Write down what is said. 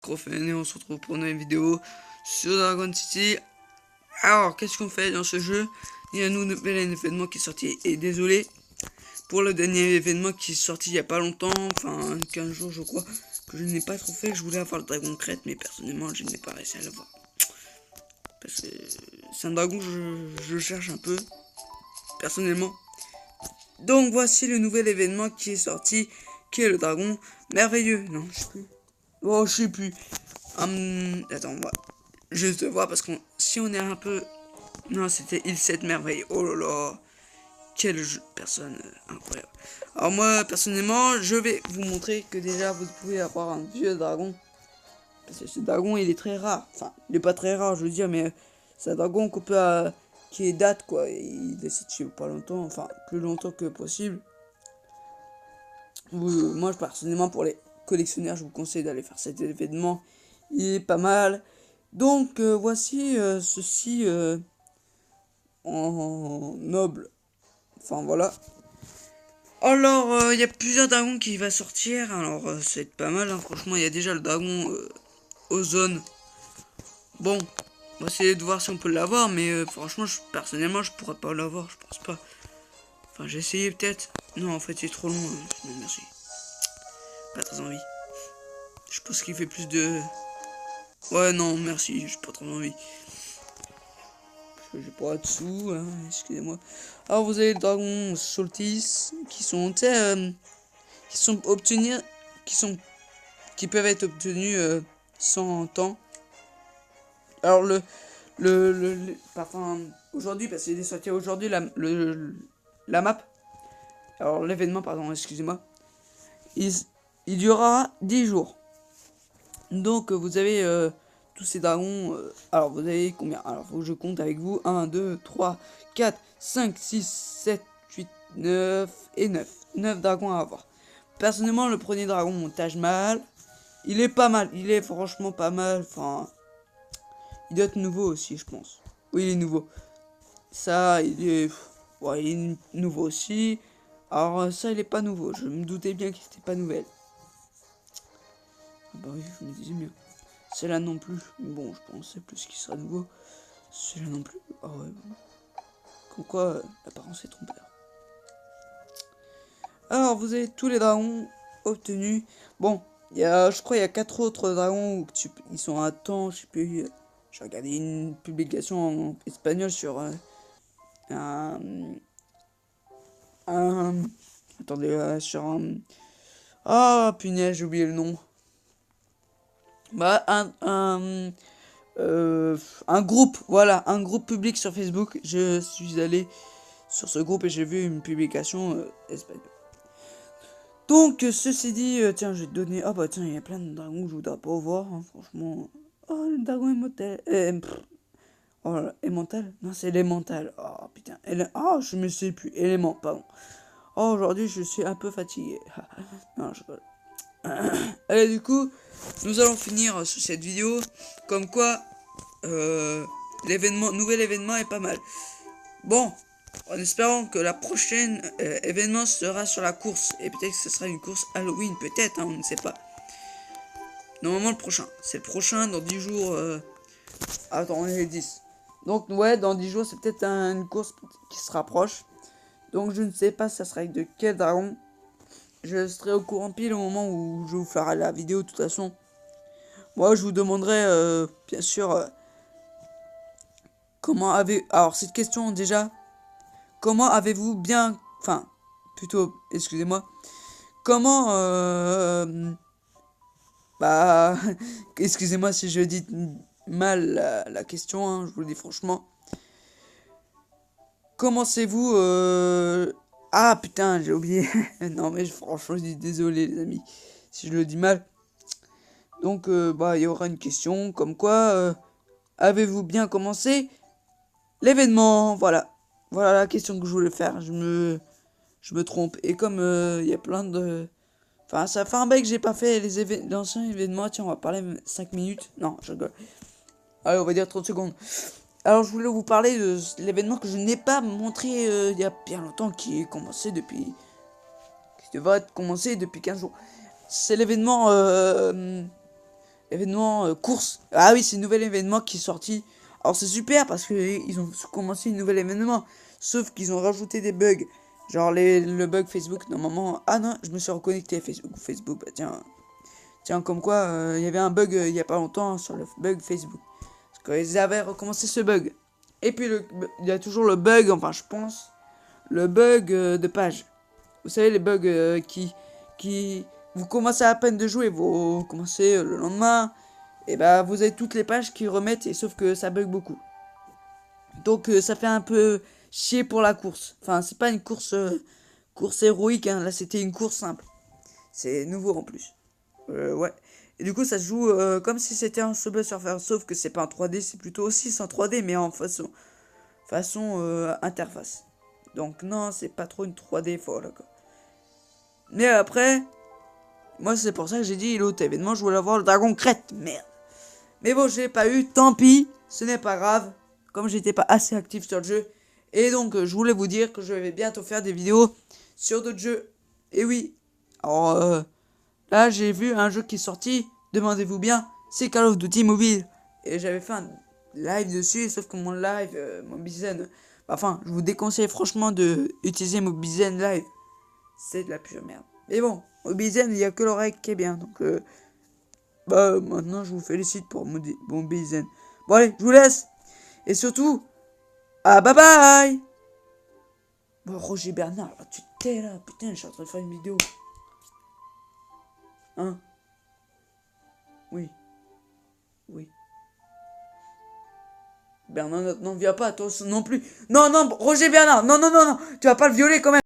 Crofane et on se retrouve pour une nouvelle vidéo sur Dragon City. Alors, qu'est-ce qu'on fait dans ce jeu? Il y a un nouvel événement qui est sorti, et désolé pour le dernier événement qui est sorti il y a pas longtemps, enfin 15 jours je crois, que je n'ai pas trop fait. Je voulais avoir le dragon crête, mais personnellement je n'ai pas réussi à l'avoir. Parce que c'est un dragon que je cherche un peu, personnellement. Donc voici le nouvel événement qui est sorti, qui est le dragon merveilleux. Non, je sais plus. Oh, je sais plus. Attends, on va juste voir parce que si on est un peu... Non, c'était île 7 merveilles. Oh là là. Quelle personne incroyable. Alors moi, personnellement, je vais vous montrer que déjà, vous pouvez avoir un vieux dragon. Parce que ce dragon, il est très rare. Enfin, il est pas très rare, je veux dire, mais c'est un dragon qu'on peut... qui est date, quoi. Il est sorti pas longtemps, enfin, plus longtemps que possible. Moi, personnellement, pour les collectionneurs, je vous conseille d'aller faire cet événement. Il est pas mal. Donc, voici ceci en noble. Enfin, voilà. Alors, il y a plusieurs dragons qui va sortir. Alors, c'est pas mal, hein. Franchement, il y a déjà le dragon Ozone. Bon, on va essayer de voir si on peut l'avoir. Mais franchement, personnellement, je pourrais pas l'avoir. Je pense pas. Enfin, j'ai essayé peut-être. Non, en fait, c'est trop long. Non, merci. Pas très envie. Je pense qu'il fait plus de... Ouais, non, merci. J'ai pas trop envie. Parce que j'ai pas de sous, hein, excusez-moi. Alors, vous avez le dragon Soltis qui sont, tu sais, qui sont obtenus, qui peuvent être obtenus sans temps. Alors enfin, aujourd'hui, parce qu'il est sorti aujourd'hui la map. Alors l'événement, pardon, excusez-moi. Il durera 10 jours. Donc vous avez tous ces dragons. Alors vous avez combien? Alors faut que je compte avec vous. 1, 2, 3, 4, 5, 6, 7, 8, 9 et 9. 9 dragons à avoir. Personnellement, le premier dragon, mon Taj Mahal, il est pas mal. Il est franchement pas mal. Enfin, il doit être nouveau aussi, je pense. Oui, il est nouveau. Ça, il est... Ouais, il est nouveau aussi. Alors, ça, il est pas nouveau. Je me doutais bien qu'il était pas nouvelle. Ah bah oui, je me disais bien. Celle-là non plus. Bon, je pensais plus qu'il sera nouveau. Celle-là non plus. Ah ouais, bon. Comme quoi, l'apparence est trompeur. Alors, vous avez tous les dragons obtenus. Bon, je crois qu'il y a 4 autres dragons où ils sont à temps, je sais plus. J'ai regardé une publication en espagnol sur attendez, sur un... Ah, punaise, j'ai oublié le nom. Bah, un groupe, voilà, un groupe public sur Facebook. Je suis allé sur ce groupe et j'ai vu une publication espagnole. Donc, ceci dit, tiens, je vais te donner... Ah bah tiens, il y a plein de dragons que je voudrais pas voir, hein, franchement. Oh, le dragon immortel. Oh là là, émental? Non, c'est élémental. Oh putain, oh, je me sais plus. Élément, pardon. Oh, aujourd'hui, je suis un peu fatigué. Non, je rigole. Allez, du coup, nous allons finir sur cette vidéo. Comme quoi, nouvel événement est pas mal. Bon, en espérant que la prochaine événement sera sur la course. Et peut-être que ce sera une course Halloween, peut-être, hein, on ne sait pas. Normalement, le prochain. C'est le prochain, dans 10 jours. Attends, on est 10. Donc, ouais, dans 10 jours, c'est peut-être une course qui se rapproche. Donc, je ne sais pas ça sera avec de quel dragon. Je serai au courant pile au moment où je vous ferai la vidéo, de toute façon. Moi, je vous demanderai, bien sûr, comment avez... Alors, cette question, déjà, comment avez-vous bien... Enfin, plutôt, excusez-moi. Comment... Bah... excusez-moi si je dis mal la question, hein, je vous le dis franchement. Commencez-vous... Ah, putain, j'ai oublié. Non, mais franchement, je dis désolé, les amis, si je le dis mal. Donc, bah, il y aura une question comme quoi... avez-vous bien commencé l'événement? Voilà. Voilà la question que je voulais faire. Je me trompe. Et comme il y a plein de... Enfin, ça fait un bail que j'ai pas fait les anciens événements. Tiens, on va parler 5 minutes. Non, je rigole. Allez, on va dire 30 secondes. Alors, je voulais vous parler de l'événement que je n'ai pas montré il y a bien longtemps, qui est commencé depuis... qui devrait être commencé depuis 15 jours. C'est l'événement événement course. Ah oui, c'est un nouvel événement qui est sorti. Alors c'est super parce que ils ont commencé un nouvel événement. Sauf qu'ils ont rajouté des bugs. Genre le bug Facebook, normalement. Ah non, je me suis reconnecté à Facebook, bah tiens. Tiens, comme quoi, il y avait un bug il y a pas longtemps sur le bug Facebook. Parce qu'ils avaient recommencé ce bug. Et puis il y a toujours le bug, enfin je pense, le bug de page. Vous savez, les bugs qui... Vous commencez à peine de jouer, vous commencez le lendemain, et bah vous avez toutes les pages qui remettent, et sauf que ça bug beaucoup. Donc ça fait un peu chier pour la course. Enfin, c'est pas une course héroïque, hein. Là c'était une course simple. C'est nouveau en plus. Ouais. Et du coup, ça se joue comme si c'était un Subway Surfer, sauf que c'est pas en 3D, c'est plutôt aussi en 3D, mais en façon interface. Donc non, c'est pas trop une 3D folle, quoi. Mais après, moi c'est pour ça que j'ai dit l'autre événement, je voulais avoir le dragon crête, merde. Mais bon, je l'ai pas eu, tant pis, ce n'est pas grave, comme j'étais pas assez actif sur le jeu. Et donc, je voulais vous dire que je vais bientôt faire des vidéos sur d'autres jeux. Et oui, alors là j'ai vu un jeu qui est sorti, demandez-vous bien, c'est Call of Duty Mobile. Et j'avais fait un live dessus, sauf que mon live, Mobizen, enfin, je vous déconseille franchement de utiliser Mobizen Live. C'est de la pure merde. Mais bon, Mobizen, il n'y a que l'oreille qui est bien, donc bah maintenant je vous félicite pour Mobizen. Bon allez, je vous laisse. Et surtout, bye bye. Bon, Roger Bernard, là, tu t'es là, putain, je suis en train de faire une vidéo. Hein? Oui. Oui. Bernard, non, viens pas, toi non plus. Non, non, Roger Bernard, non, non, non, non, tu vas pas le violer quand même.